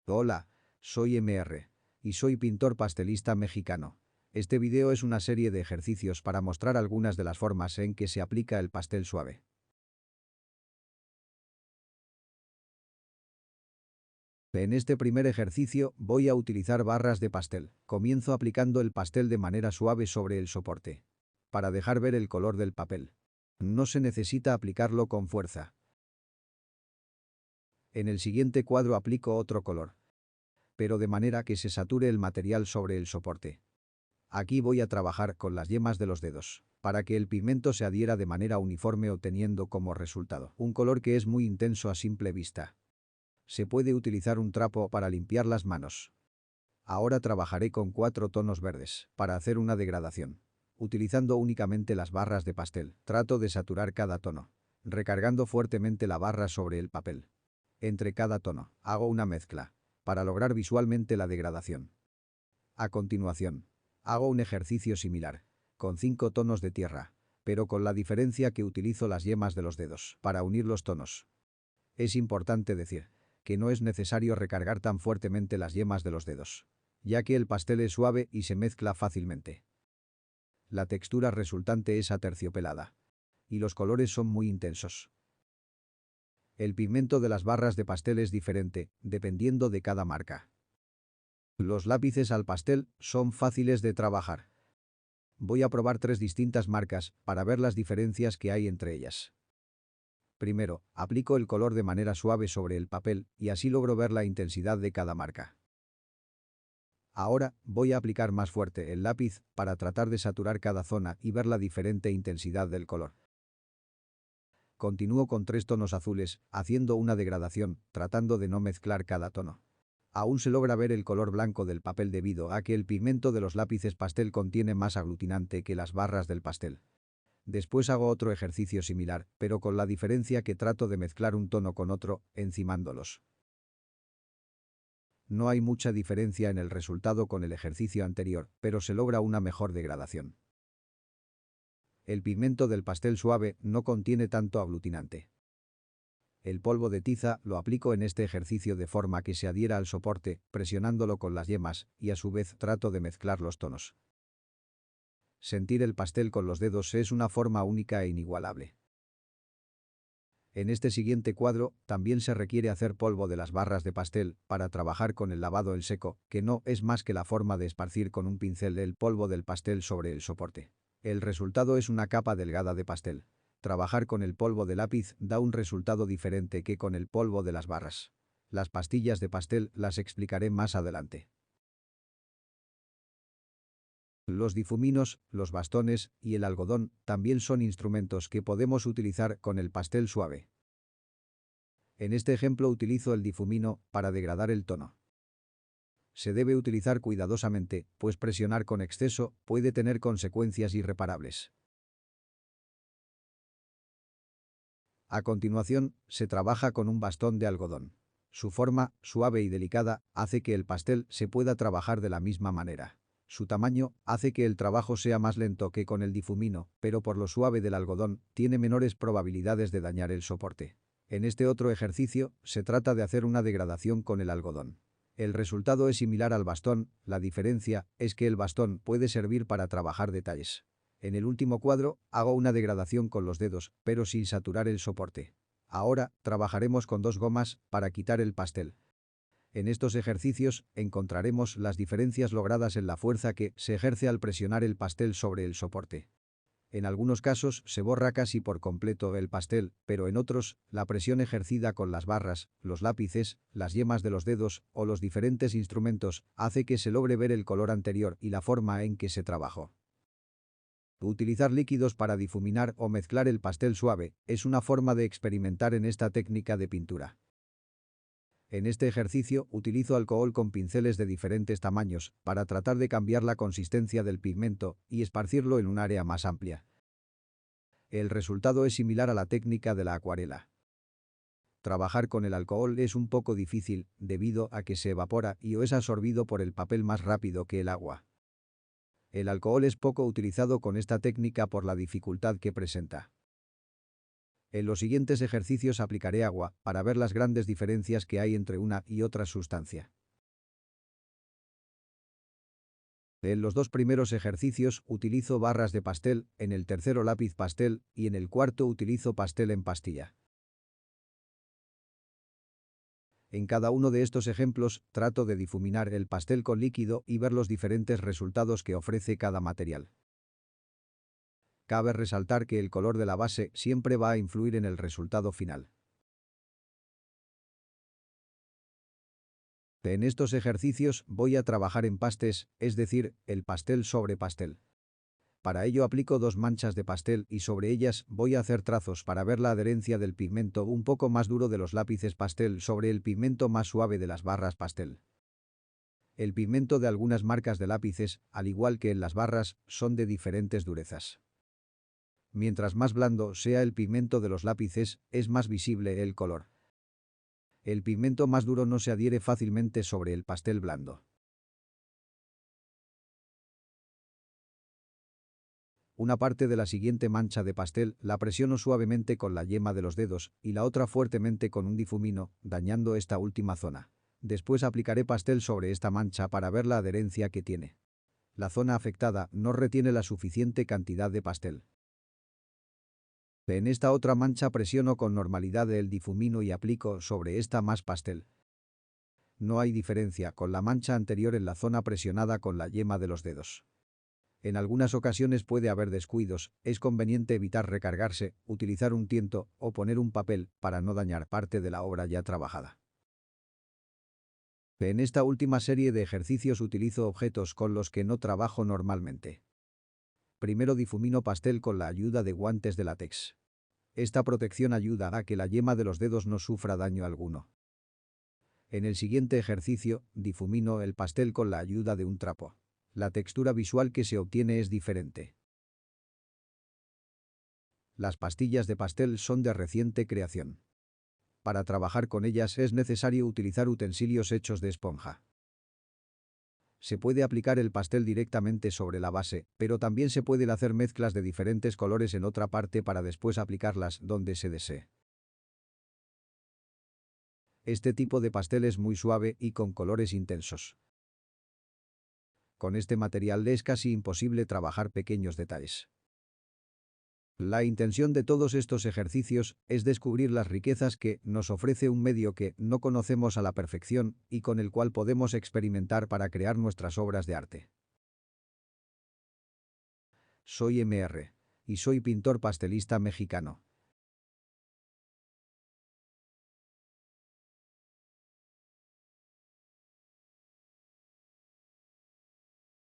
Hola, soy MR. Y soy pintor pastelista mexicano. Este video es una serie de ejercicios para mostrar algunas de las formas en que se aplica el pastel suave. En este primer ejercicio voy a utilizar barras de pastel. Comienzo aplicando el pastel de manera suave sobre el soporte. Para dejar ver el color del papel. No se necesita aplicarlo con fuerza. En el siguiente cuadro aplico otro color, pero de manera que se sature el material sobre el soporte. Aquí voy a trabajar con las yemas de los dedos, para que el pigmento se adhiera de manera uniforme obteniendo como resultado un color que es muy intenso a simple vista. Se puede utilizar un trapo para limpiar las manos. Ahora trabajaré con 4 tonos verdes, para hacer una degradación. Utilizando únicamente las barras de pastel, trato de saturar cada tono, recargando fuertemente la barra sobre el papel. Entre cada tono, hago una mezcla, para lograr visualmente la degradación. A continuación, hago un ejercicio similar, con 5 tonos de tierra, pero con la diferencia que utilizo las yemas de los dedos para unir los tonos. Es importante decir que no es necesario recargar tan fuertemente las yemas de los dedos, ya que el pastel es suave y se mezcla fácilmente. La textura resultante es aterciopelada, y los colores son muy intensos. El pigmento de las barras de pastel es diferente, dependiendo de cada marca. Los lápices al pastel son fáciles de trabajar. Voy a probar 3 distintas marcas para ver las diferencias que hay entre ellas. Primero, aplico el color de manera suave sobre el papel y así logro ver la intensidad de cada marca. Ahora, voy a aplicar más fuerte el lápiz para tratar de saturar cada zona y ver la diferente intensidad del color. Continúo con 3 tonos azules, haciendo una degradación, tratando de no mezclar cada tono. Aún se logra ver el color blanco del papel debido a que el pigmento de los lápices pastel contiene más aglutinante que las barras del pastel. Después hago otro ejercicio similar, pero con la diferencia que trato de mezclar un tono con otro, encimándolos. No hay mucha diferencia en el resultado con el ejercicio anterior, pero se logra una mejor degradación. El pigmento del pastel suave no contiene tanto aglutinante. El polvo de tiza lo aplico en este ejercicio de forma que se adhiera al soporte, presionándolo con las yemas, y a su vez trato de mezclar los tonos. Sentir el pastel con los dedos es una forma única e inigualable. En este siguiente cuadro, también se requiere hacer polvo de las barras de pastel para trabajar con el lavado en seco, que no es más que la forma de esparcir con un pincel el polvo del pastel sobre el soporte. El resultado es una capa delgada de pastel. Trabajar con el polvo de lápiz da un resultado diferente que con el polvo de las barras. Las pastillas de pastel las explicaré más adelante. Los difuminos, los bastones y el algodón también son instrumentos que podemos utilizar con el pastel suave. En este ejemplo utilizo el difumino para degradar el tono. Se debe utilizar cuidadosamente, pues presionar con exceso puede tener consecuencias irreparables. A continuación, se trabaja con un bastón de algodón. Su forma, suave y delicada, hace que el pastel se pueda trabajar de la misma manera. Su tamaño hace que el trabajo sea más lento que con el difumino, pero por lo suave del algodón, tiene menores probabilidades de dañar el soporte. En este otro ejercicio, se trata de hacer una degradación con el algodón. El resultado es similar al bastón, la diferencia es que el bastón puede servir para trabajar detalles. En el último cuadro, hago una degradación con los dedos, pero sin saturar el soporte. Ahora, trabajaremos con 2 gomas para quitar el pastel. En estos ejercicios, encontraremos las diferencias logradas en la fuerza que se ejerce al presionar el pastel sobre el soporte. En algunos casos se borra casi por completo el pastel, pero en otros, la presión ejercida con las barras, los lápices, las yemas de los dedos o los diferentes instrumentos hace que se logre ver el color anterior y la forma en que se trabajó. Utilizar líquidos para difuminar o mezclar el pastel suave es una forma de experimentar en esta técnica de pintura. En este ejercicio utilizo alcohol con pinceles de diferentes tamaños para tratar de cambiar la consistencia del pigmento y esparcirlo en un área más amplia. El resultado es similar a la técnica de la acuarela. Trabajar con el alcohol es un poco difícil debido a que se evapora y o es absorbido por el papel más rápido que el agua. El alcohol es poco utilizado con esta técnica por la dificultad que presenta. En los siguientes ejercicios aplicaré agua para ver las grandes diferencias que hay entre una y otra sustancia. En los dos primeros ejercicios utilizo barras de pastel, en el tercero lápiz pastel y en el cuarto utilizo pastel en pastilla. En cada uno de estos ejemplos trato de difuminar el pastel con líquido y ver los diferentes resultados que ofrece cada material. Cabe resaltar que el color de la base siempre va a influir en el resultado final. En estos ejercicios voy a trabajar en pastes, es decir, el pastel sobre pastel. Para ello aplico dos manchas de pastel y sobre ellas voy a hacer trazos para ver la adherencia del pigmento un poco más duro de los lápices pastel sobre el pigmento más suave de las barras pastel. El pigmento de algunas marcas de lápices, al igual que en las barras, son de diferentes durezas. Mientras más blando sea el pigmento de los lápices, es más visible el color. El pigmento más duro no se adhiere fácilmente sobre el pastel blando. Una parte de la siguiente mancha de pastel la presiono suavemente con la yema de los dedos y la otra fuertemente con un difumino, dañando esta última zona. Después aplicaré pastel sobre esta mancha para ver la adherencia que tiene. La zona afectada no retiene la suficiente cantidad de pastel. En esta otra mancha presiono con normalidad el difumino y aplico sobre esta más pastel. No hay diferencia con la mancha anterior en la zona presionada con la yema de los dedos. En algunas ocasiones puede haber descuidos, es conveniente evitar recargarse, utilizar un tiento o poner un papel para no dañar parte de la obra ya trabajada. En esta última serie de ejercicios utilizo objetos con los que no trabajo normalmente. Primero difumino pastel con la ayuda de guantes de látex. Esta protección ayuda a que la yema de los dedos no sufra daño alguno. En el siguiente ejercicio, difumino el pastel con la ayuda de un trapo. La textura visual que se obtiene es diferente. Las pastillas de pastel son de reciente creación. Para trabajar con ellas es necesario utilizar utensilios hechos de esponja. Se puede aplicar el pastel directamente sobre la base, pero también se pueden hacer mezclas de diferentes colores en otra parte para después aplicarlas donde se desee. Este tipo de pastel es muy suave y con colores intensos. Con este material es casi imposible trabajar pequeños detalles. La intención de todos estos ejercicios es descubrir las riquezas que nos ofrece un medio que no conocemos a la perfección y con el cual podemos experimentar para crear nuestras obras de arte. Soy Mr. y soy pintor pastelista mexicano.